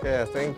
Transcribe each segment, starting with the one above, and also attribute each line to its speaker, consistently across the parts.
Speaker 1: Okay, I think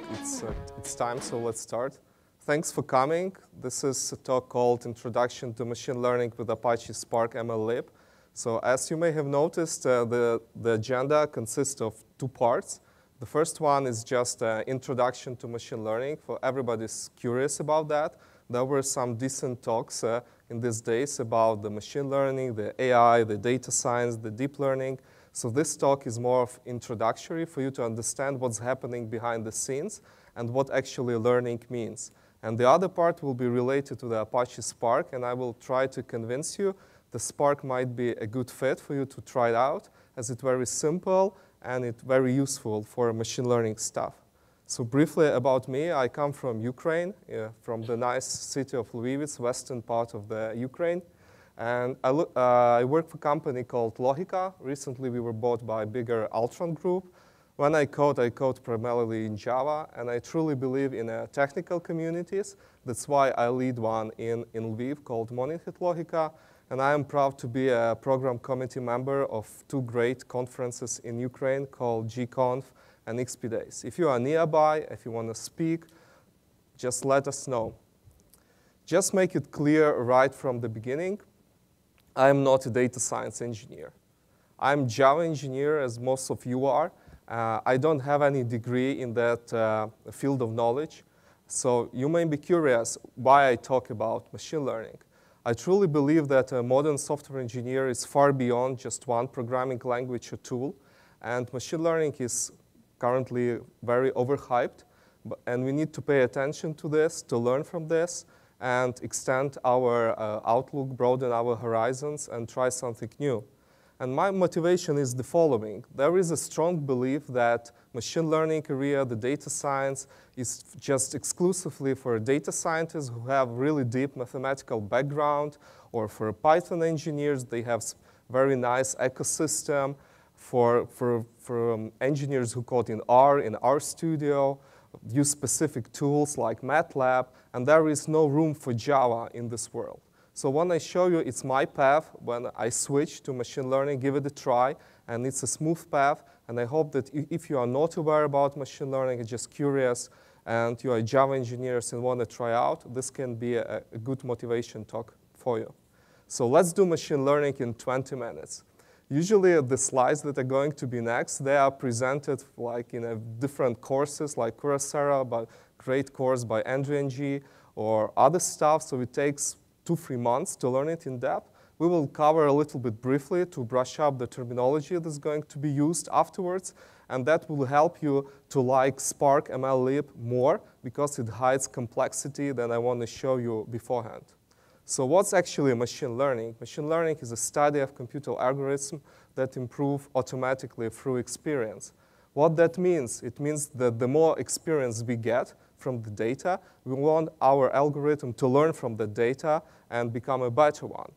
Speaker 1: it's time, so let's start. Thanks for coming. This is a talk called Introduction to Machine Learning with Apache Spark MLlib. So as you may have noticed, the agenda consists of two parts. The first one is just Introduction to Machine Learning. For everybody's curious about that. There were some decent talks in these days about the machine learning, the AI, the data science, the deep learning. So this talk is more of introductory for you to understand what's happening behind the scenes and what actually learning means. And the other part will be related to the Apache Spark, and I will try to convince you the Spark might be a good fit for you to try it out, as it's very simple and it's very useful for machine learning stuff. So briefly about me, I come from Ukraine, from the nice city of Lviv, western part of the Ukraine. And I work for a company called Weka. Recently, we were bought by a bigger Altron group. When I code primarily in Java, and I truly believe in technical communities. That's why I lead one in Lviv called Untitled Chapter. And I am proud to be a program committee member of two great conferences in Ukraine called GConf and XP Days. If you are nearby, if you want to speak, just let us know. Just make it clear right from the beginning, I'm not a data science engineer. I'm Java engineer, as most of you are. I don't have any degree in that field of knowledge. So you may be curious why I talk about machine learning. I truly believe that a modern software engineer is far beyond just one programming language or tool. And machine learning is currently very overhyped. And we need to pay attention to this, to learn from this, and extend our outlook, broaden our horizons, and try something new. And my motivation is the following. There is a strong belief that machine learning area, the data science, is just exclusively for data scientists who have really deep mathematical background, or for Python engineers, they have very nice ecosystem. For engineers who code in R, in RStudio, use specific tools like Matlab, and there is no room for Java in this world. So when I show you it's my path, when I switch to machine learning, give it a try, and it's a smooth path, and I hope that if you are not aware about machine learning and just curious, and you are Java engineers and want to try out, this can be a good motivation talk for you. So let's do machine learning in 20 minutes. Usually the slides that are going to be next, they are presented like in different courses like Coursera, but great course by Andrew NG or other stuff. So it takes 2-3 months to learn it in depth. We will cover a little bit briefly to brush up the terminology that's going to be used afterwards. And that will help you to like Spark MLlib more because it hides complexity that I want to show you beforehand. So what's actually machine learning? Machine learning is a study of computer algorithms that improve automatically through experience. What that means? It means that the more experience we get from the data, we want our algorithm to learn from the data and become a better one.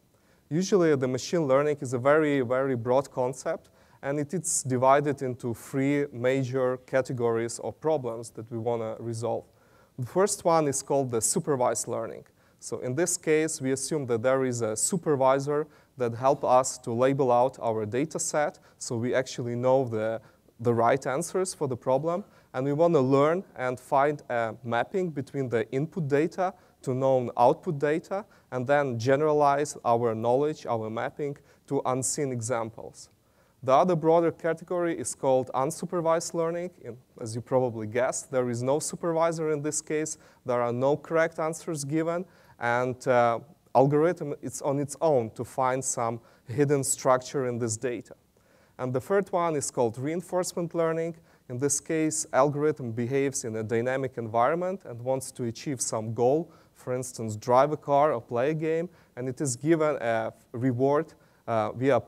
Speaker 1: Usually the machine learning is a very, very broad concept, and it's divided into 3 major categories of problems that we want to resolve. The first one is called the supervised learning. So in this case, we assume that there is a supervisor that helps us to label out our data set, so we actually know the right answers for the problem. And we want to learn and find a mapping between the input data to known output data, and then generalize our knowledge, our mapping, to unseen examples. The other broader category is called unsupervised learning. As you probably guessed, there is no supervisor in this case. There are no correct answers given. And algorithm is on its own to find some hidden structure in this data. And the third one is called reinforcement learning. In this case, algorithm behaves in a dynamic environment and wants to achieve some goal, for instance, drive a car or play a game, and it is given a reward via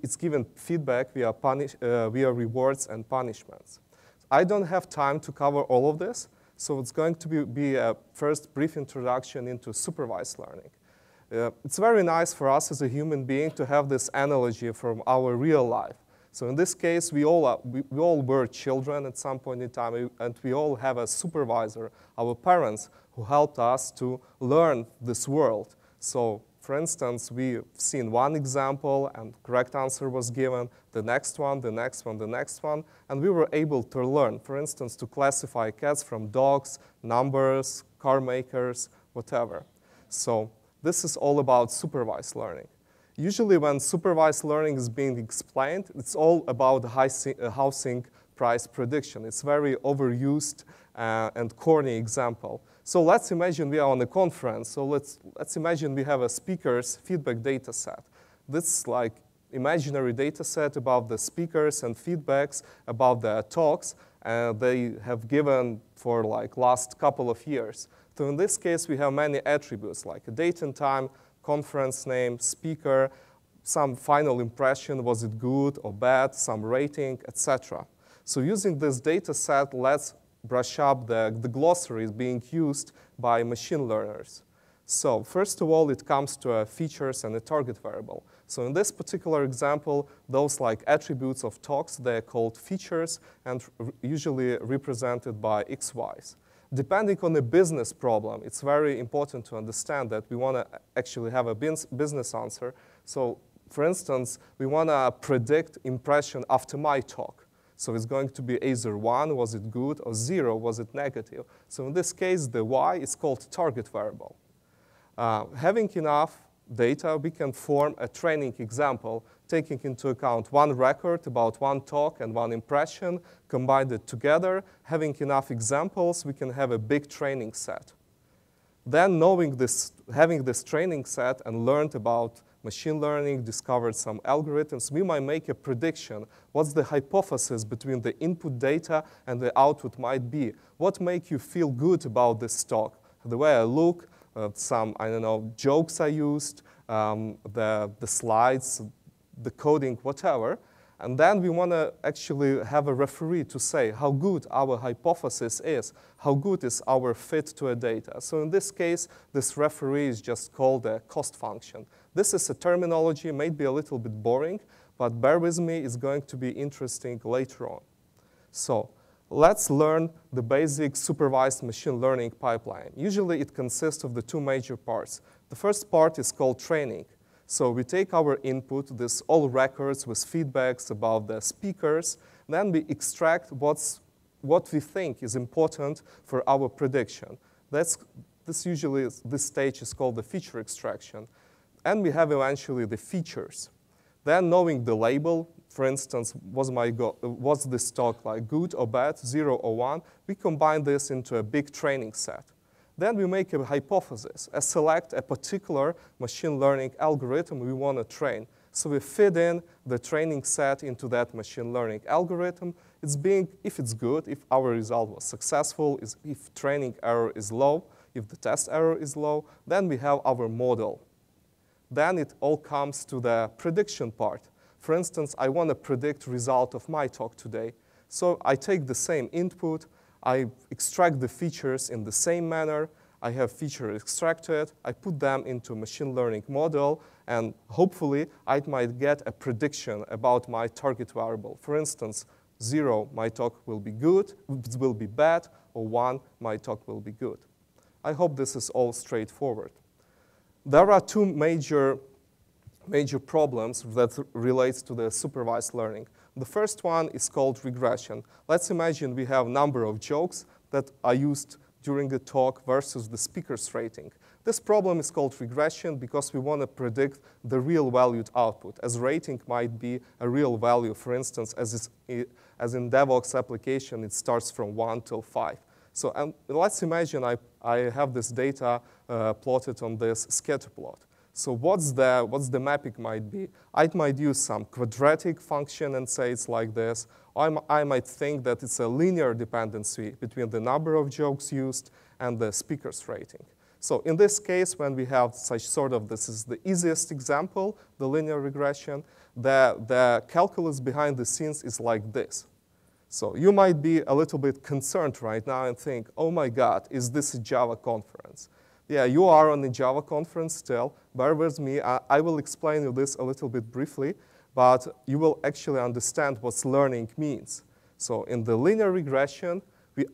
Speaker 1: it's given feedback via rewards and punishments. I don't have time to cover all of this. So it's going to be a first brief introduction into supervised learning. It's very nice for us as a human being to have this analogy from our real life. So in this case, we all were children at some point in time, and we all have a supervisor, our parents, who helped us to learn this world. So For instance, we've seen one example, and correct answer was given, the next one, the next one, the next one, and we were able to learn, for instance, to classify cats from dogs, numbers, car makers, whatever. So this is all about supervised learning. Usually when supervised learning is being explained, it's all about housing price prediction. It's very overused and corny example. So let's imagine we are on a conference. So let's imagine we have a speaker's feedback data set. This is like imaginary data set about the speakers and feedbacks about their talks they have given for like last couple of years. So in this case, we have many attributes like a date and time, conference name, speaker, some final impression, was it good or bad, some rating, etc. So using this data set, let's brush up the glossaries being used by machine learners. So first of all, it comes to features and a target variable. So in this particular example, those like attributes of talks, they're called features and usually represented by xy's. Depending on the business problem, it's very important to understand that we want to actually have a business answer. So for instance, we want to predict impression after my talk. So it's going to be either 1, was it good, or 0, was it negative. So in this case, the y is called target variable. Having enough data, we can form a training example, taking into account one record about one talk and one impression, combined it together. Having enough examples, we can have a big training set. Then having this training set and learned about machine learning, discovered some algorithms, we might make a prediction. What's the hypothesis between the input data and the output might be? What makes you feel good about this talk? The way I look, some, I don't know, jokes I used, the slides, the coding, whatever. And then we want to actually have a referee to say how good our hypothesis is, how good is our fit to a data. So in this case, this referee is just called a cost function. This is a terminology, may be a little bit boring, but bear with me, it's going to be interesting later on. So let's learn the basic supervised machine learning pipeline. Usually it consists of the two major parts. The first part is called training. So we take our input, this all records with feedbacks about the speakers, then we extract what we think is important for our prediction. This stage is called the feature extraction. And we have eventually the features. Then knowing the label, for instance, was this talk like good or bad, 0 or 1, we combine this into a big training set. Then we make a hypothesis, select a particular machine learning algorithm we want to train. So we feed in the training set into that machine learning algorithm. If it's good, if our result was successful, if training error is low, if the test error is low, then we have our model. Then it all comes to the prediction part. For instance, I want to predict result of my talk today. So I take the same input, I extract the features in the same manner, I have features extracted, I put them into a machine learning model, and hopefully I might get a prediction about my target variable. For instance, 0, my talk will be good, it will be bad, or 1, my talk will be good. I hope this is all straightforward. There are two major problems that relates to the supervised learning. The first one is called regression. Let's imagine we have a number of jokes that are used during the talk versus the speaker's rating. This problem is called regression because we want to predict the real valued output, as rating might be a real value. For instance, as in DevOps application, it starts from 1 till 5. So let's imagine I have this data plotted on this scatter plot. So what's the mapping might be? I might use some quadratic function and say it's like this. I might think that it's a linear dependency between the number of jokes used and the speaker's rating. So in this case, when we have such sort of, this is the easiest example, the linear regression, the calculus behind the scenes is like this. So you might be a little bit concerned right now and think, oh my God, is this a Java conference? Yeah, you are on the Java conference still. Bear with me. I will explain you this a little bit briefly, but you will actually understand what learning means. So in the linear regression,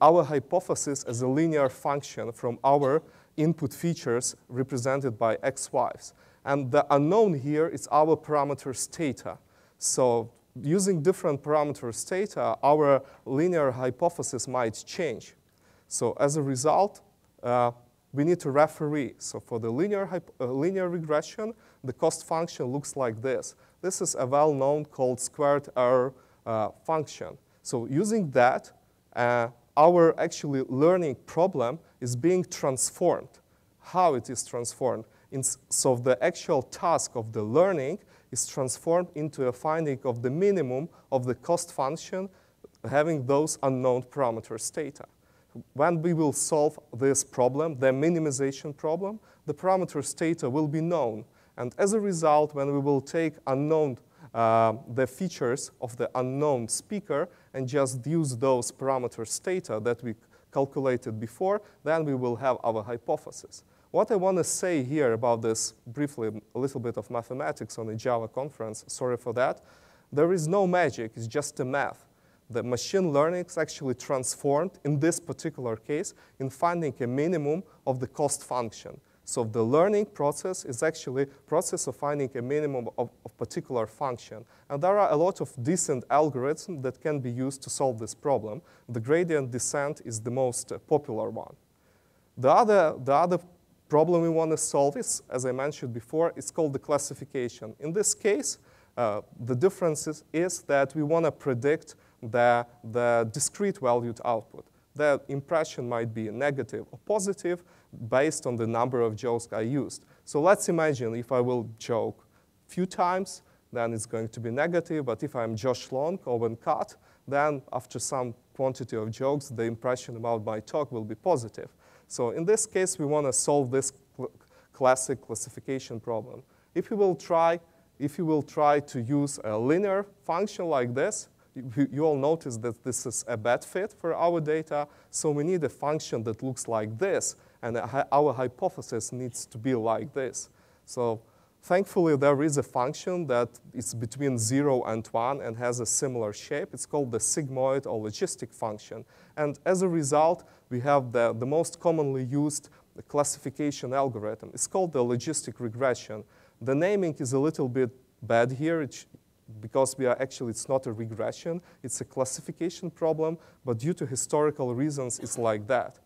Speaker 1: our hypothesis is a linear function from our input features represented by xy's. And the unknown here is our parameters theta. So using different parameters theta, our linear hypothesis might change. So as a result, we need to referee. So for the linear regression, the cost function looks like this. This is a well-known called squared error function. So using that, our actually learning problem is being transformed. How it is transformed? So the actual task of the learning is transformed into a finding of the minimum of the cost function having those unknown parameters theta. When we will solve this problem, the minimization problem, the parameters theta will be known. And as a result, when we will take the features of the unknown speaker and just use those parameters theta that we calculated before, then we will have our hypothesis. What I want to say here about this, briefly, a little bit of mathematics on a Java conference, sorry for that. There is no magic, it's just a math. The machine learning is actually transformed, in this particular case, in finding a minimum of the cost function. So the learning process is actually a process of finding a minimum of a particular function. And there are a lot of decent algorithms that can be used to solve this problem. The gradient descent is the most popular one. The other problem we want to solve is, as I mentioned before, it's called the classification. In this case, the difference is that we want to predict the discrete valued output. The impression might be negative or positive based on the number of jokes I used. So let's imagine if I will joke a few times, then it's going to be negative. But if I'm Josh Long or when cut, then after some quantity of jokes, the impression about my talk will be positive. So in this case, we want to solve this classic classification problem. If you will try to use a linear function like this, you all notice that this is a bad fit for our data. So we need a function that looks like this. And our hypothesis needs to be like this. So thankfully, there is a function that is between 0 and 1 and has a similar shape. It's called the sigmoid or logistic function. And as a result, we have the most commonly used classification algorithm. It's called the logistic regression. The naming is a little bit bad here because it's not a regression. It's a classification problem. But due to historical reasons, it's like that.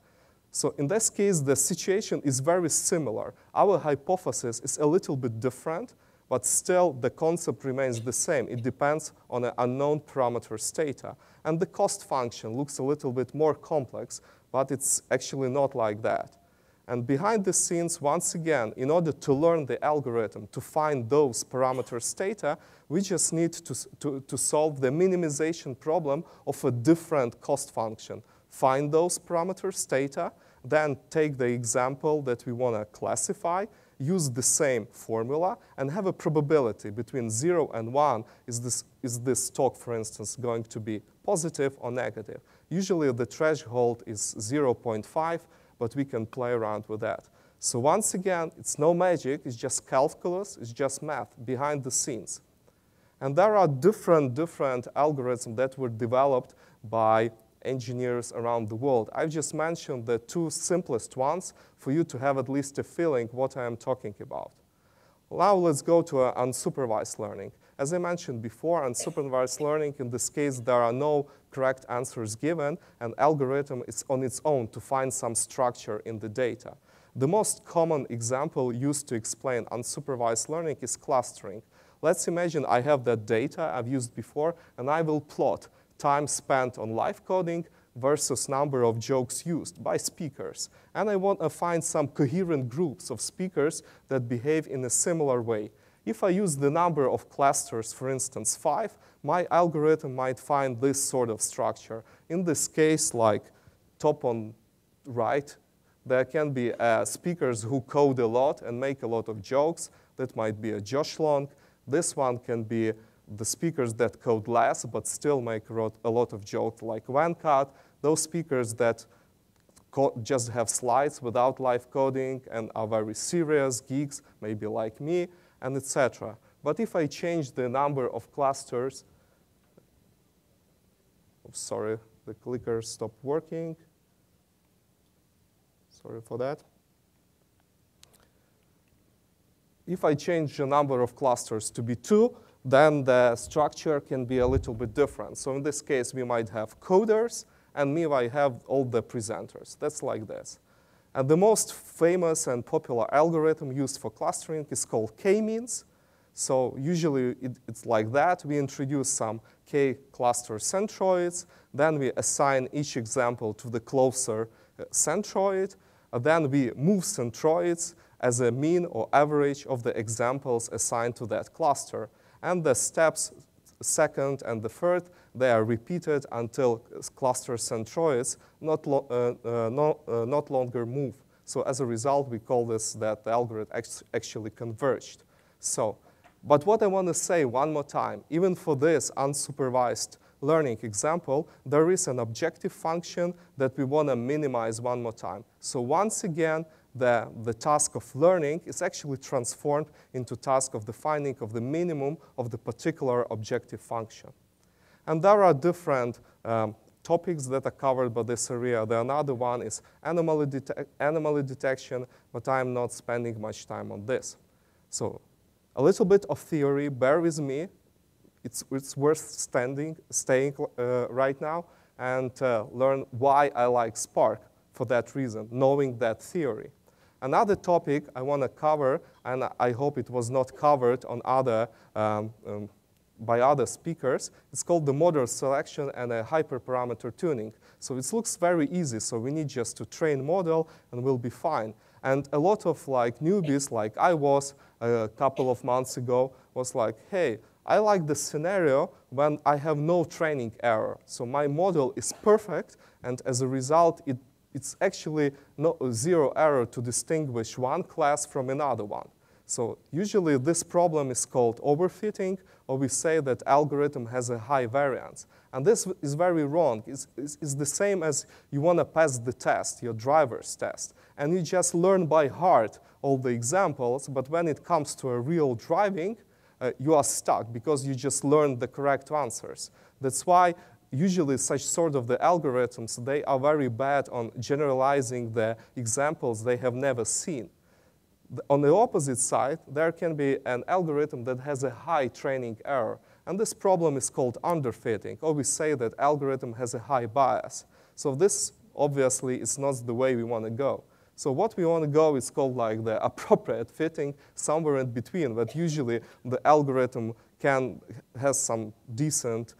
Speaker 1: So in this case, the situation is very similar. Our hypothesis is a little bit different, but still the concept remains the same. It depends on an unknown parameters theta. And the cost function looks a little bit more complex, but it's actually not like that. And behind the scenes, once again, in order to learn the algorithm to find those parameters theta, we just need to solve the minimization problem of a different cost function. Find those parameters theta, then take the example that we want to classify, use the same formula, and have a probability between 0 and 1. Is this talk, for instance, going to be positive or negative? Usually the threshold is 0.5, but we can play around with that. So once again, it's no magic. It's just calculus. It's just math behind the scenes. And there are different algorithms that were developed by engineers around the world. I've just mentioned the two simplest ones for you to have at least a feeling what I am talking about. Now let's go to unsupervised learning. As I mentioned before, unsupervised learning, in this case, there are no correct answers given, and algorithm is on its own to find some structure in the data. The most common example used to explain unsupervised learning is clustering. Let's imagine I have that data I've used before, and I will plot time spent on live coding versus number of jokes used by speakers. And I want to find some coherent groups of speakers that behave in a similar way. If I use the number of clusters, for instance, 5, my algorithm might find this sort of structure. In this case, like top on right, there can be speakers who code a lot and make a lot of jokes. That might be a Josh Long. This one can be the speakers that code less but still make a lot of jokes like Weka, those speakers that just have slides without live coding and are very serious, geeks, maybe like me, and etc. But if I change the number of clusters, sorry, the clicker stopped working. Sorry for that. if I change the number of clusters to be 2, then the structure can be a little bit different. So in this case, we might have coders, and we might have all the presenters. That's like this. And the most famous and popular algorithm used for clustering is called k-means. So usually it's like that. We introduce some k-cluster centroids. Then we assign each example to the closer centroid. Then we move centroids as a mean or average of the examples assigned to that cluster. And the steps, second and the third, they are repeated until cluster centroids not longer move. So as a result, we call this that the algorithm actually converged. So, but what I want to say one more time, even for this unsupervised learning example, there is an objective function that we want to minimize one more time. So once again, the task of learning is actually transformed into task of the finding of the minimum of the particular objective function. And there are different topics that are covered by this area. The another one is anomaly detection, but I'm not spending much time on this. So a little bit of theory, bear with me. It's worth staying right now and learn why I like Spark for that reason, knowing that theory. Another topic I want to cover, and I hope it was not covered on by other speakers, it's called the model selection and a hyperparameter tuning. So it looks very easy, so we need just to train model and we'll be fine. And a lot of newbies, like I was a couple of months ago, was like, hey, I like the scenario when I have no training error. So my model is perfect, and as a result, it's actually zero error to distinguish one class from another one. So usually this problem is called overfitting, or we say that algorithm has a high variance. And this is very wrong. It's the same as you want to pass the test, your driver's test, and you just learn by heart all the examples, but when it comes to a real driving, you are stuck because you just learned the correct answers. That's why usually such sort of the algorithms, they are very bad on generalizing the examples they have never seen. On the opposite side, there can be an algorithm that has a high training error. And this problem is called underfitting, or we say that algorithm has a high bias. So this, obviously, is not the way we want to go. So what we want to go is called the appropriate fitting, somewhere in between, but usually the algorithm has some decent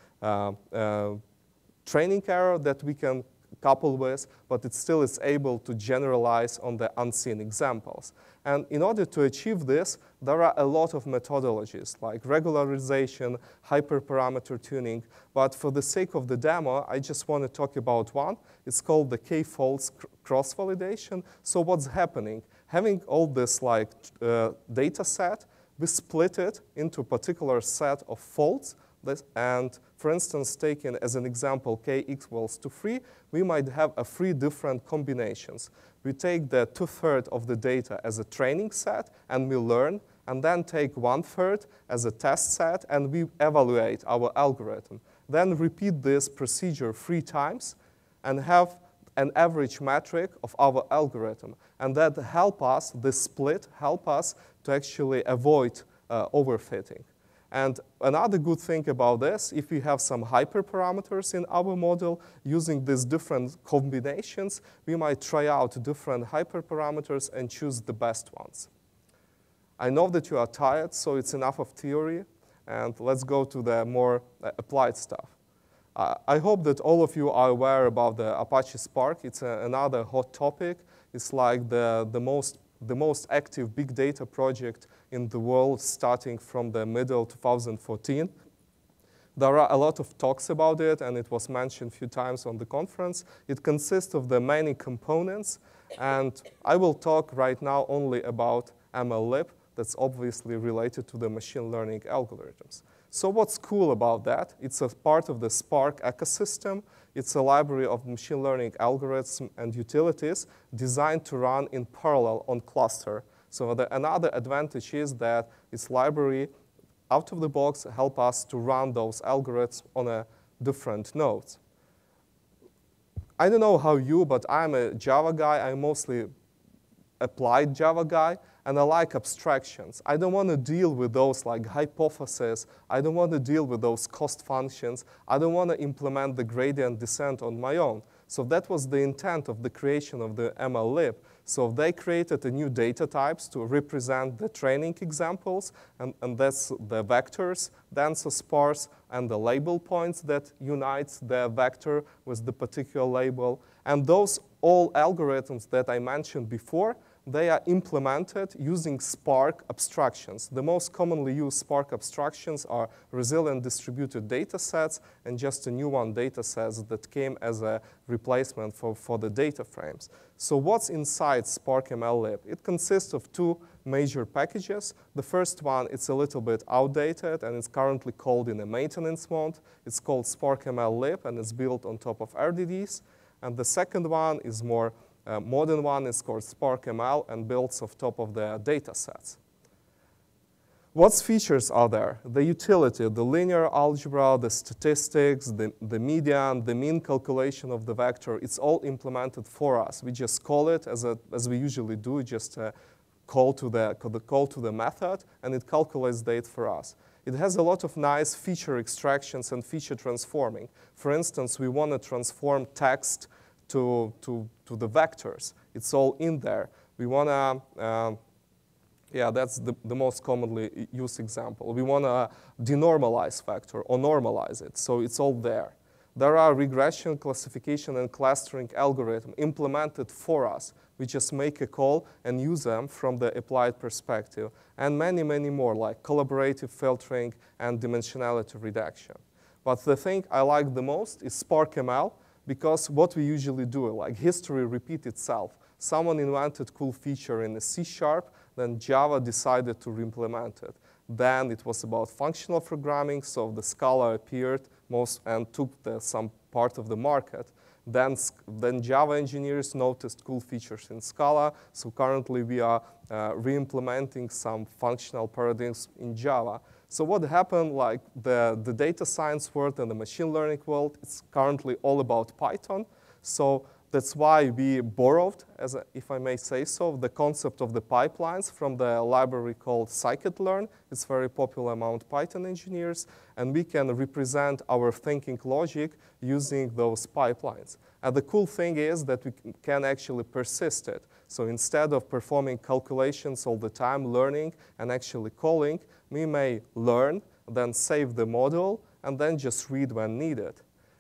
Speaker 1: training error that we can couple with, but it still is able to generalize on the unseen examples. And in order to achieve this, there are a lot of methodologies like regularization, hyperparameter tuning, but for the sake of the demo, I just want to talk about one. It's called the k-folds cross-validation. So what's happening? Having all this data set, we split it into a particular set of folds. And for instance, taken as an example, k equals to 3, we might have 3 different combinations. We take the 2/3 of the data as a training set, and we learn, and then take 1/3 as a test set, and we evaluate our algorithm. Then repeat this procedure 3 times, and have an average metric of our algorithm. And that this split help us to actually avoid overfitting. And another good thing about this, if we have some hyperparameters in our model, using these different combinations, we might try out different hyperparameters and choose the best ones. I know that you are tired, so it's enough of theory, and let's go to the more applied stuff. I hope that all of you are aware about the Apache Spark. It's another hot topic. It's like the most active big data project in the world, starting from the middle 2014. There are a lot of talks about it, and it was mentioned a few times on the conference. It consists of the many components, and I will talk right now only about MLlib. That's obviously related to the machine learning algorithms. So what's cool about that? It's a part of the Spark ecosystem. It's a library of machine learning algorithms and utilities designed to run in parallel on cluster. So another advantage is that its library, out of the box, help us to run those algorithms on different nodes. I don't know how you, but I'm a Java guy. I'm mostly applied Java guy. and I like abstractions. I don't want to deal with those like hypotheses. I don't want to deal with those cost functions. I don't want to implement the gradient descent on my own. So that was the intent of the creation of the MLlib. So they created a new data types to represent the training examples, and that's the vectors, denser sparse, and the label points that unites the vector with the particular label. And those all algorithms that I mentioned before, they are implemented using Spark abstractions. The most commonly used Spark abstractions are resilient distributed data sets and just a new one data sets that came as a replacement for the data frames. So what's inside Spark MLlib? It consists of two major packages. The first one, it's a little bit outdated, and it's currently called in a maintenance mode. It's called Spark MLlib, and it's built on top of RDDs. And the second one is more modern one. Is called Spark ML and builds on top of the data sets. What features are there? The utility, the linear algebra, the statistics, the median, the mean calculation of the vector, it's all implemented for us. We just call it as we usually do, just call to the method, and it calculates data for us. It has a lot of nice feature extractions and feature transforming. For instance, we want to transform text to the vectors. It's all in there. We want to, yeah, that's the most commonly used example. We want to denormalize vector or normalize it, so it's all there. There are regression, classification, and clustering algorithms implemented for us. We just make a call and use them from the applied perspective, and many, many more, like collaborative filtering and dimensionality reduction. But the thing I like the most is Spark ML, because what we usually do, like history repeats itself. Someone invented cool feature in a C#, then Java decided to re-implement it. Then it was about functional programming, so the Scala appeared and took some part of the market. Then Java engineers noticed cool features in Scala, so currently we are re-implementing some functional paradigms in Java. So what happened, like the data science world and the machine learning world, it's currently all about Python. So that's why we borrowed, if I may say so, the concept of the pipelines from the library called scikit-learn. It's very popular among Python engineers, and we can represent our thinking logic using those pipelines. And the cool thing is that we can actually persist it. So instead of performing calculations all the time, learning and actually calling, we may learn, then save the model, and then just read when needed.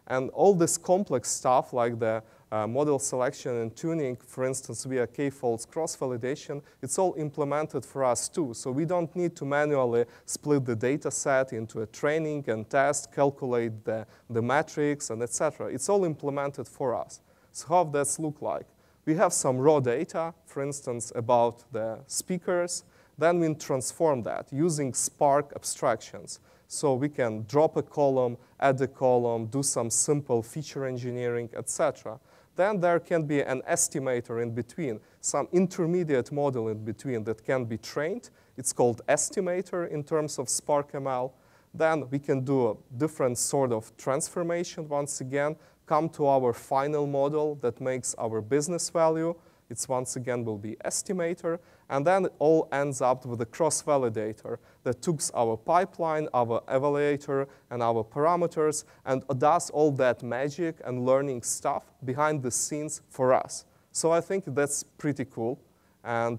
Speaker 1: And all this complex stuff, like the model selection and tuning, for instance, via k-folds cross-validation, it's all implemented for us too. So we don't need to manually split the data set into a training and test, calculate the metrics, and etc. It's all implemented for us. So how does that look like? We have some raw data, for instance, about the speakers. Then we transform that using Spark abstractions. So we can drop a column, add a column, do some simple feature engineering, etc. Then there can be an estimator in between, some intermediate model in between that can be trained. It's called estimator in terms of Spark ML. Then we can do a different sort of transformation once again, come to our final model that makes our business value. It's once again will be estimator. And then it all ends up with a cross-validator that takes our pipeline, our evaluator, and our parameters, and does all that magic and learning stuff behind the scenes for us. So I think that's pretty cool. And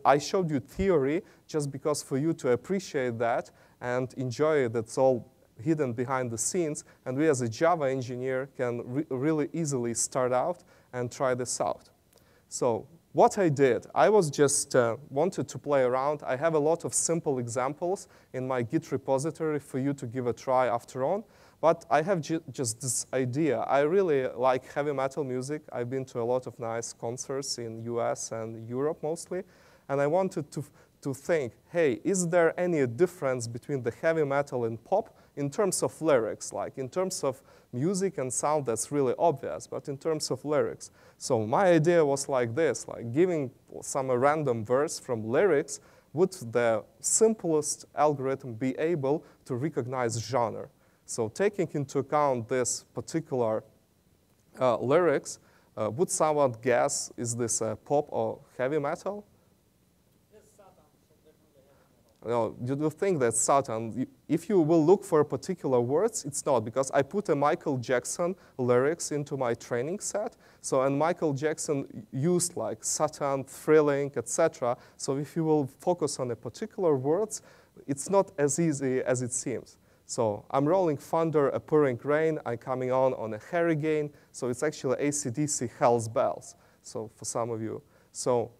Speaker 1: I showed you theory just because for you to appreciate that and enjoy it. That's all hidden behind the scenes. And we as a Java engineer can really easily start out and try this out. So what I did, I was just wanted to play around. I have a lot of simple examples in my Git repository for you to give a try after on. But I have just this idea. I really like heavy metal music. I've been to a lot of nice concerts in US and Europe mostly. And I wanted to think, hey, is there any difference between the heavy metal and pop in terms of lyrics? Like in terms of music and sound, that's really obvious, but in terms of lyrics. So my idea was like this, like giving some random verse from lyrics, would the simplest algorithm be able to recognize genre? So taking into account this particular lyrics, would someone guess, is this pop or heavy metal? You will think that's Satan. If you will look for particular words, it's not, because I put a Michael Jackson lyrics into my training set. So, and Michael Jackson used like Satan, thrilling, etc. So if you will focus on a particular words, it's not as easy as it seems. So I'm rolling thunder, a pouring rain, I'm coming on a hurricane. So it's actually AC/DC Hell's Bells. So for some of you. So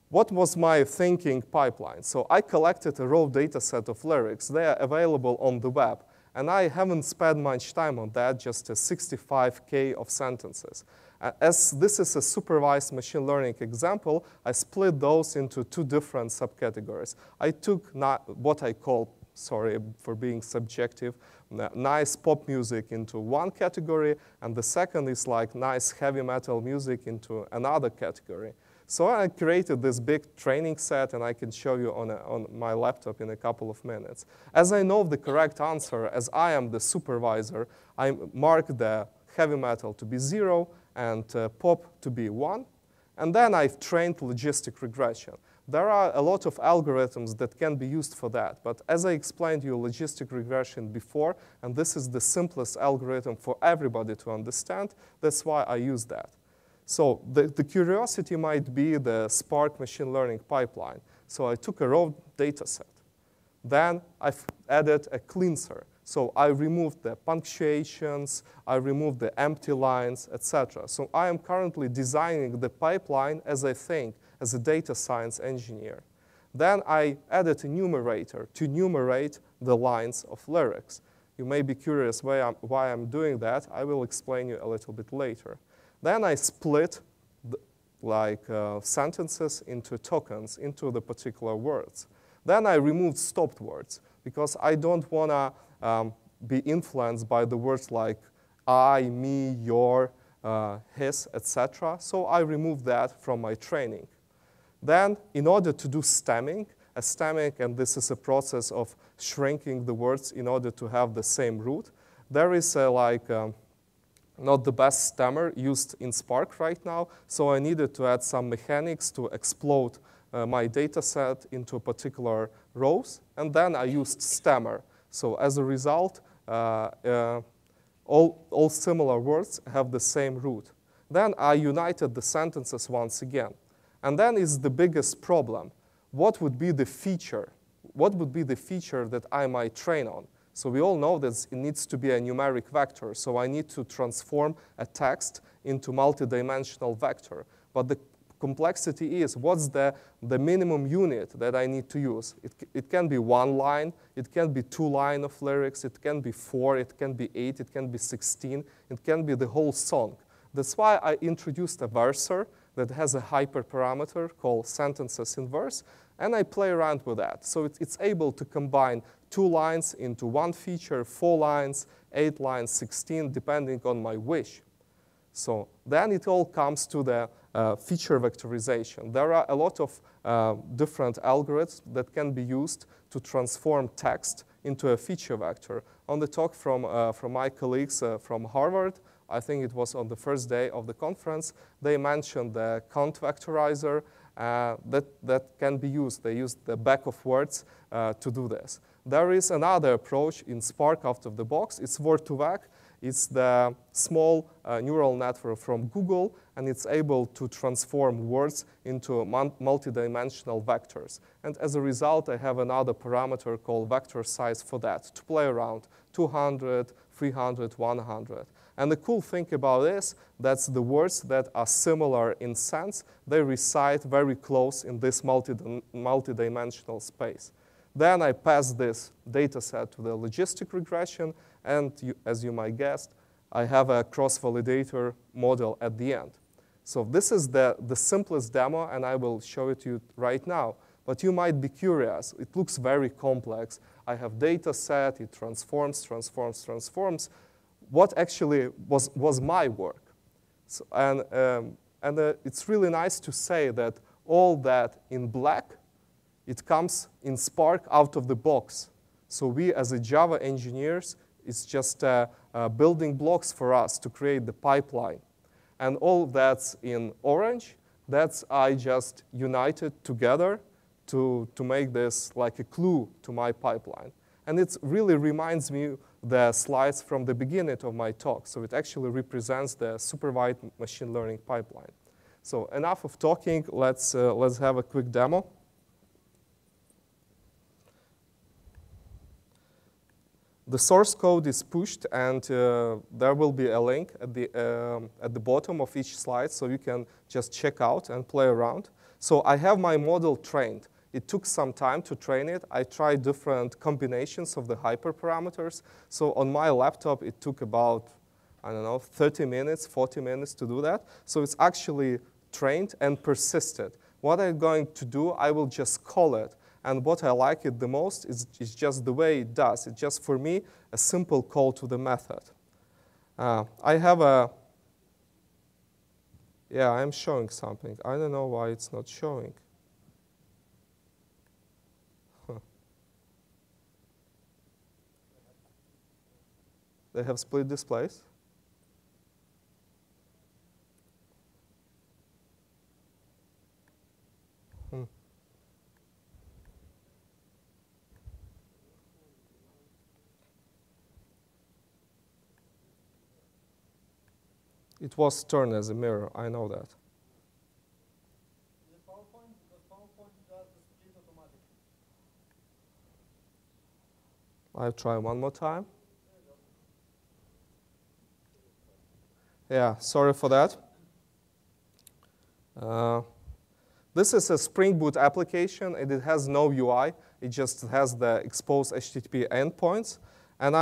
Speaker 1: what was my thinking pipeline? So I collected a raw data set of lyrics. They are available on the web. And I haven't spent much time on that, just 65K of sentences. As this is a supervised machine learning example, I split those into two different subcategories. I took what I call, sorry for being subjective, nice pop music into one category, and the second is like nice heavy metal music into another category. So I created this big training set, and I can show you on my laptop in a couple of minutes. As I know the correct answer, as I am the supervisor, I mark the heavy metal to be 0 and pop to be 1. And then I've trained logistic regression. There are a lot of algorithms that can be used for that. But as I explained to you logistic regression before, and this is the simplest algorithm for everybody to understand, that's why I use that. So the curiosity might be the Spark machine learning pipeline. So I took a raw data set. Then I've added a cleanser. So I removed the punctuations, I removed the empty lines, etc. So I am currently designing the pipeline as I think, as a data science engineer. Then I added a numerator to numerate the lines of lyrics. You may be curious why I'm doing that. I will explain you a little bit later. Then I split sentences into tokens, into the particular words. Then I removed stopped words, because I don't want to be influenced by the words like I, me, your, his, etc. So I removed that from my training. Then, in order to do stemming, and this is a process of shrinking the words in order to have the same root, there is not the best stemmer used in Spark right now, so I needed to add some mechanics to explode my data set into particular rows, and then I used stemmer. So as a result, all similar words have the same root. Then I united the sentences once again. And then is the biggest problem. What would be the feature? What would be the feature that I might train on? So we all know that it needs to be a numeric vector. So I need to transform a text into multidimensional vector. But the complexity is, what's the minimum unit that I need to use? It can be 1 line. It can be 2 lines of lyrics. It can be 4. It can be 8. It can be 16. It can be the whole song. That's why I introduced a versor that has a hyperparameter called sentences in verse, and I play around with that. So it's able to combine 2 lines into 1 feature, 4 lines, 8 lines, 16, depending on my wish. So then it all comes to the feature vectorization. There are a lot of different algorithms that can be used to transform text into a feature vector. On the talk from my colleagues from Harvard, I think it was on the first day of the conference, they mentioned the count vectorizer that can be used. They used the back of words to do this. There is another approach in Spark out of the box. It's Word2Vec. It's the small neural network from Google, and it's able to transform words into multidimensional vectors. And as a result, I have another parameter called vector size for that, to play around, 200, 300, 100. And the cool thing about this, that's the words that are similar in sense, they reside very close in this multidimensional space. Then I pass this data set to the logistic regression, and as you might guess, I have a cross-validator model at the end. So this is the simplest demo, and I will show it to you right now. But you might be curious. It looks very complex. I have data set. It transforms, transforms, transforms. What actually was my work? So, and it's really nice to say that all that in black, it comes in Spark out of the box. So we, as a Java engineers, it's just building blocks for us to create the pipeline. And all that's in orange, that's I just united together to make this like a clue to my pipeline. And it really reminds me the slides from the beginning of my talk. So it actually represents the supervised machine learning pipeline. So enough of talking. Let's have a quick demo. The source code is pushed, and there will be a link at the bottom of each slide, so you can just check out and play around. So I have my model trained. It took some time to train it. I tried different combinations of the hyperparameters. So on my laptop, it took about, I don't know, 30 minutes, 40 minutes to do that. So it's actually trained and persisted. What I'm going to do, I will just call it. And what I like it the most is just the way it does. It's just, for me, a simple call to the method. I have a, yeah, I'm showing something. I don't know why it's not showing. Huh. They have split displays. It was turned as a mirror, I know that.
Speaker 2: Is it PowerPoint? Because PowerPoint does the split automatically.
Speaker 1: I'll try one more time. Yeah, sorry for that. This is a Spring Boot application, and it has no UI. It just has the exposed HTTP endpoints. And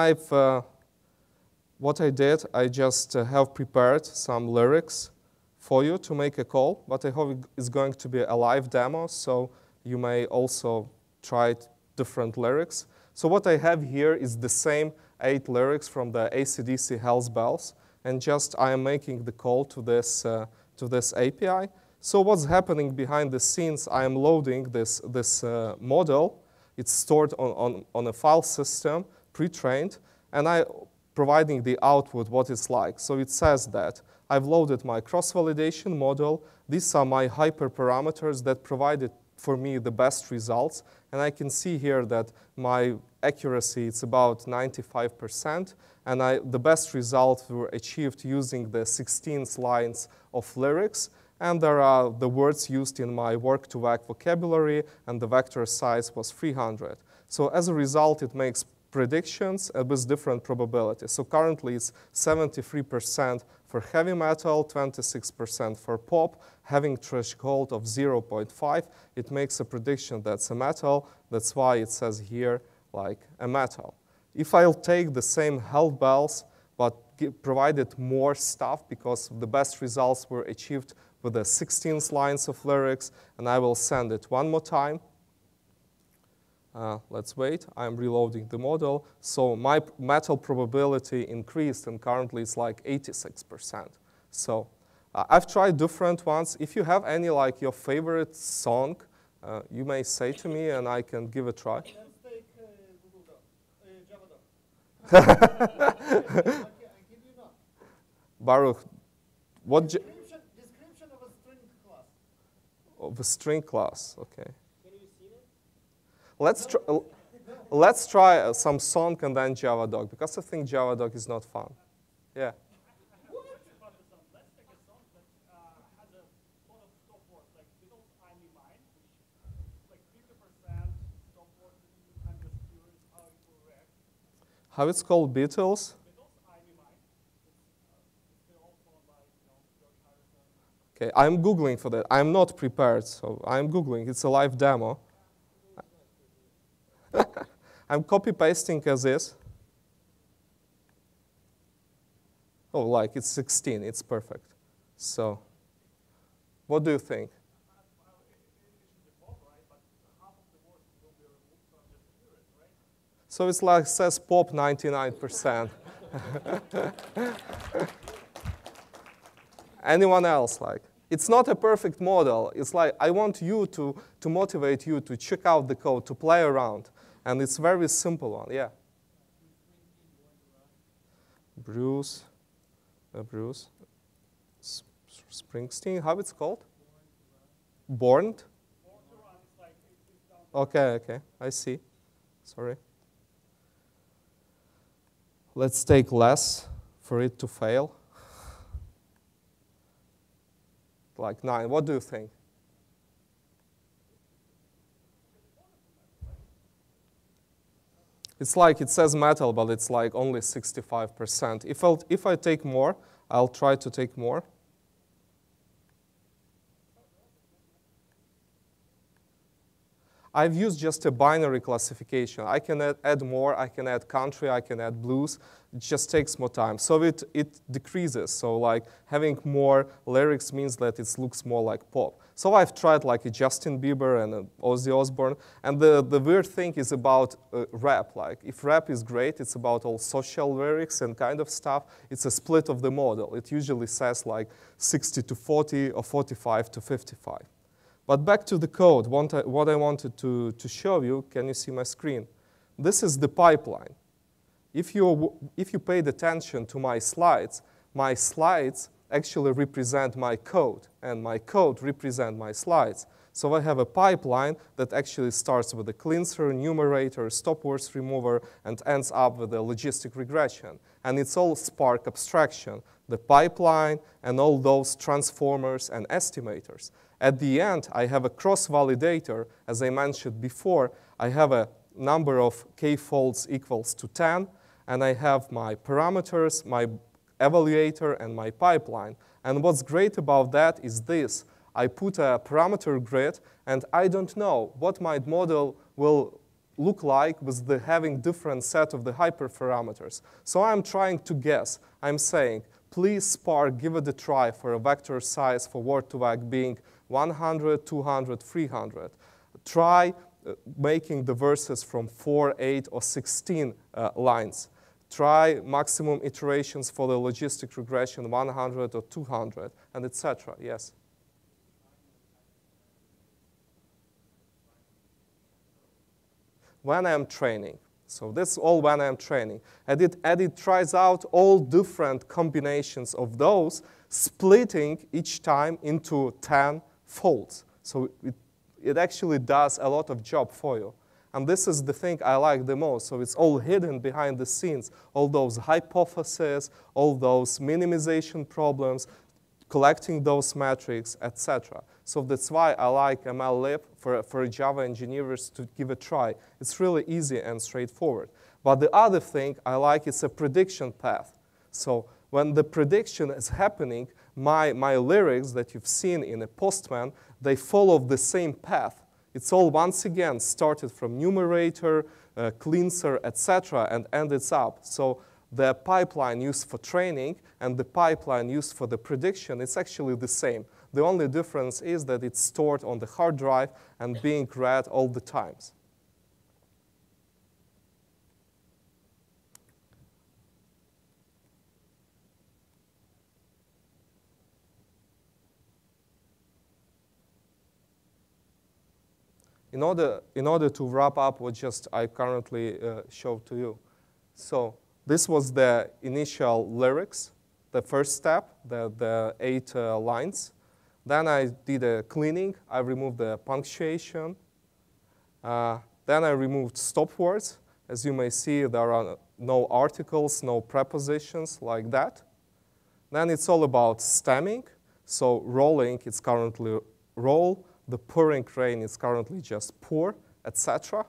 Speaker 1: what I did, I just have prepared some lyrics for you to make a call, but I hope it's going to be a live demo, so you may also try different lyrics. So what I have here is the same 8 lyrics from the AC/DC health bells, and just I am making the call to this API. So what's happening behind the scenes, I am loading this model. It's stored on a file system, pre-trained, and I providing the output, what it's like. So it says that I've loaded my cross-validation model. These are my hyperparameters that provided for me the best results. And I can see here that my accuracy is about 95%. And the best results were achieved using the 16 lines of lyrics. And there are the words used in my work-to-vec vocabulary, and the vector size was 300. So as a result, it makes predictions with different probabilities. So currently it's 73% for heavy metal, 26% for pop, having threshold of 0.5. It makes a prediction that's a metal. That's why it says here like a metal. If I'll take the same health bells, but provided more stuff because the best results were achieved with the 16 lines of lyrics, and I will send it one more time. Let's wait, I'm reloading the model. So my metal probability increased, and currently it's like 86%. So I've tried different ones. If you have any like your favorite song, you may say to me and I can give a try.
Speaker 2: Let's take Java Doc. I give you none.
Speaker 1: Baruch, what
Speaker 2: description of a string class.
Speaker 1: Of a string class, okay.
Speaker 2: Can you see it?
Speaker 1: Let's try some song and then Java Doc, because I think Java Doc is not fun. Yeah.
Speaker 2: Let's take a song that has a lot of stop words, like Beatles, I Me Mine, which like 50% stop words. I'm just curious how it will react.
Speaker 1: How it's called, Beatles?
Speaker 2: Beatles, I Me Mine. It's been also by George Harrison.
Speaker 1: Okay, I'm Googling for that. I'm not prepared, so I'm Googling. It's a live demo. I'm copy-pasting as is. Oh, like it's 16, it's perfect. So, what do you think? So it's like says pop 99%. Anyone else like? It's not a perfect model. It's like I want you to motivate you to check out the code, to play around. And it's very simple one, yeah. Bruce Springsteen, how it's called? Born?
Speaker 2: Born to Run is like, it's
Speaker 1: Okay, okay, I see. Sorry. Let's take less for it to fail. Like 9. What do you think? It's like it says metal, but it's like only 65%. If I take more, I'll try to take more. I've used just a binary classification. I can add more, I can add country, I can add blues. It just takes more time. So it decreases. So like having more lyrics means that it looks more like pop. So I've tried like a Justin Bieber and a Ozzy Osbourne. And the weird thing is about rap. Like if rap is great, it's about all social lyrics and kind of stuff. It's a split of the model. It usually says like 60 to 40 or 45 to 55. But back to the code, what I wanted to show you, can you see my screen? This is the pipeline. If you paid attention to my slides actually represent my code, and my code represent my slides. So I have a pipeline that actually starts with a cleanser, numerator, stop words remover, and ends up with a logistic regression. And it's all Spark abstraction, the pipeline, and all those transformers and estimators. At the end, I have a cross-validator. As I mentioned before, I have a number of k-folds equals to 10, and I have my parameters, my evaluator, and my pipeline. And what's great about that is this. I put a parameter grid, and I don't know what my model will look like with having different set of the hyperparameters. So I'm trying to guess. I'm saying, please Spark, give it a try for a vector size for word2vec being 100, 200, 300. Try making the verses from 4, 8, or 16 lines. Try maximum iterations for the logistic regression 100 or 200, and etc. Yes? When I'm training. So that's all when I'm training. And it tries out all different combinations of those, splitting each time into 10 folds. So it actually does a lot of job for you. And this is the thing I like the most. So it's all hidden behind the scenes, all those hypotheses, all those minimization problems, collecting those metrics, etc. So that's why I like MLlib for Java engineers to give a try. It's really easy and straightforward. But the other thing I like is a prediction path. So when the prediction is happening, my lyrics that you've seen in a Postman, they follow the same path. It's all, once again, started from numerator, cleanser, etc., and ended up. So the pipeline used for training and the pipeline used for the prediction, it's actually the same. The only difference is that it's stored on the hard drive and being read all the times. In order to wrap up what just I currently showed to you. So this was the initial lyrics, the first step, the 8 lines. Then I did a cleaning. I removed the punctuation. Then I removed stop words. As you may see, there are no articles, no prepositions like that. Then it's all about stemming. So rolling, it's currently roll. The pouring rain is currently just pour, etc.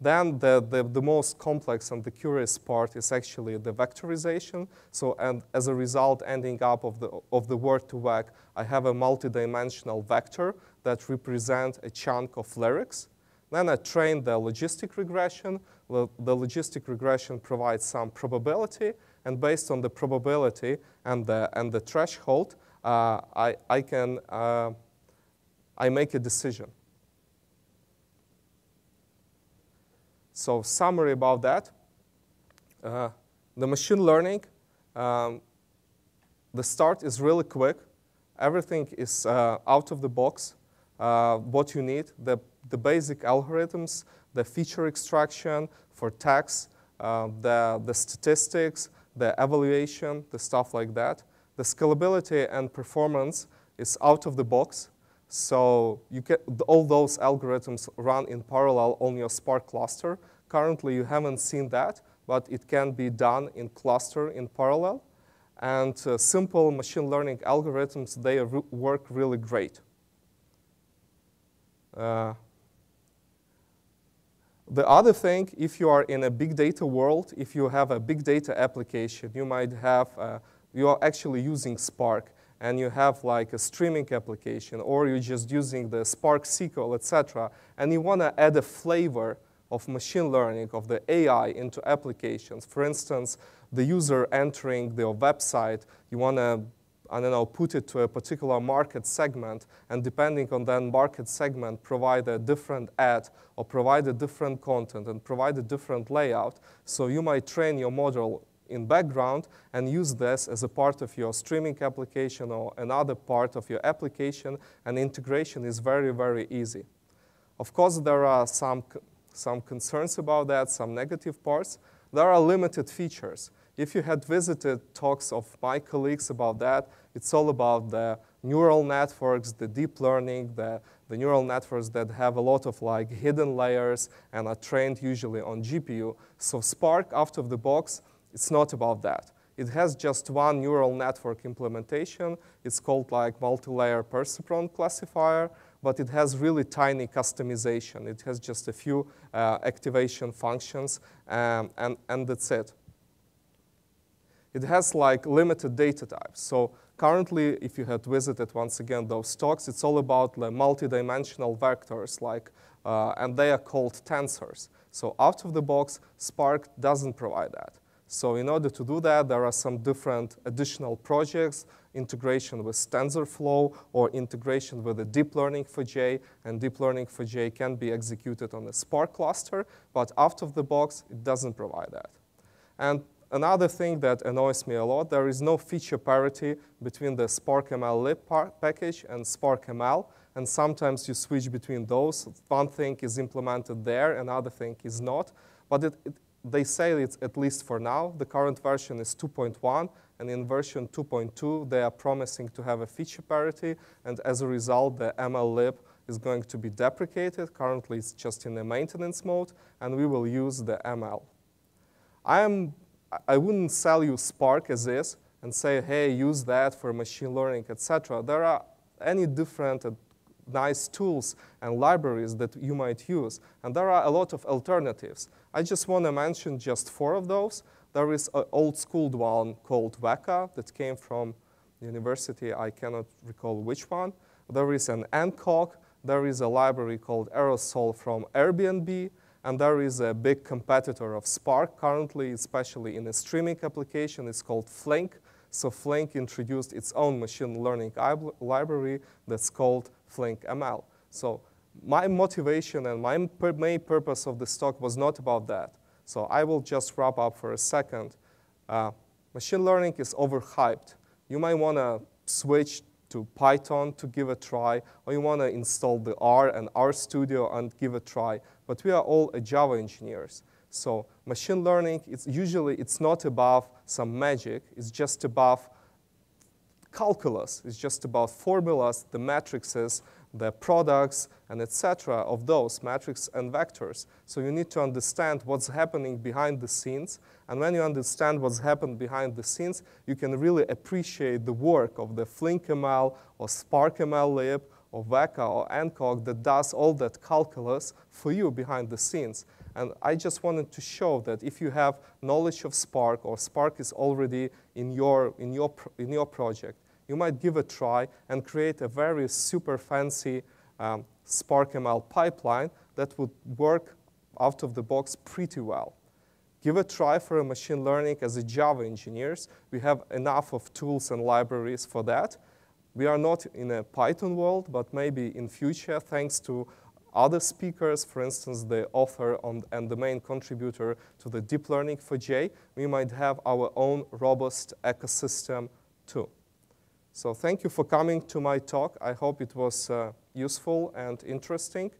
Speaker 1: Then the most complex and the curious part is actually the vectorization. So, and as a result, ending up of the word2vec, I have a multidimensional vector that represents a chunk of lyrics. Then I train the logistic regression. The logistic regression provides some probability, and based on the probability and the threshold, I make a decision. So summary about that, the machine learning, the start is really quick. Everything is out of the box, what you need, the basic algorithms, the feature extraction for text, the statistics, the evaluation, the stuff like that. The scalability and performance is out of the box. So you get all those algorithms run in parallel on your Spark cluster. Currently, you haven't seen that, but it can be done in cluster in parallel. And simple machine learning algorithms, they work really great. The other thing, if you are in a big data world, if you have a big data application, you might have, you are actually using Spark, and you have like a streaming application, or you're just using the Spark SQL, etc., and you want to add a flavor of machine learning, of the AI into applications. For instance, the user entering the website, you want to, I don't know, put it to a particular market segment, and depending on that market segment, provide a different ad, or provide a different content, and provide a different layout. So you might train your model in background and use this as a part of your streaming application or another part of your application, and integration is very, very easy. Of course, there are some concerns about that, some negative parts. There are limited features. If you had visited talks of my colleagues about that, it's all about the neural networks, the deep learning, the neural networks that have a lot of like hidden layers and are trained usually on GPU. So Spark, out of the box, it's not about that. It has just one neural network implementation. It's called like multi-layer perceptron classifier, but it has really tiny customization. It has just a few activation functions, and that's it. It has like limited data types. So currently, if you had visited once again those talks, it's all about the multidimensional vectors, like, and they are called tensors. So out of the box, Spark doesn't provide that. So in order to do that, there are some different additional projects, integration with Tensorflow or integration with the deep learning for J, and deep learning for J can be executed on a Spark cluster, but out of the box, it doesn't provide that. And another thing that annoys me a lot, there is no feature parity between the Spark MLlib package and Spark ML, and sometimes you switch between those. One thing is implemented there, another thing is not, but they say it's, at least for now, the current version is 2.1, and in version 2.2, they are promising to have a feature parity, and as a result, the MLlib is going to be deprecated. Currently, it's just in the maintenance mode, and we will use the ML. I wouldn't sell you Spark as is and say, hey, use that for machine learning, etc. There are any different nice tools and libraries that you might use, and there are a lot of alternatives. I just want to mention just 4 of those. There is an old-school one called Weka that came from university. I cannot recall which one. There is an NCOG. There is a library called Aerosol from Airbnb. And there is a big competitor of Spark currently, especially in a streaming application. It's called Flink. So Flink introduced its own machine learning library that's called Flink ML. So my motivation and my main purpose of this talk was not about that. So I will just wrap up for a second. Machine learning is overhyped. You might want to switch to Python to give a try, or you want to install the R and RStudio and give a try. But we are all Java engineers. So machine learning, it's not about some magic. It's just about calculus. It's just about formulas, the matrices, the products, and etc. of those matrices and vectors. So you need to understand what's happening behind the scenes. And when you understand what's happened behind the scenes, you can really appreciate the work of the Flink ML or Spark MLlib or Weka or NCOG that does all that calculus for you behind the scenes. And I just wanted to show that if you have knowledge of Spark, or Spark is already in your project, you might give a try and create a very super fancy Spark ML pipeline that would work out of the box pretty well. Give a try for a machine learning as a Java engineers. We have enough of tools and libraries for that. We are not in a Python world, but maybe in future, thanks to other speakers, for instance, the author and the main contributor to the deep learning for J, we might have our own robust ecosystem too. So thank you for coming to my talk. I hope it was useful and interesting.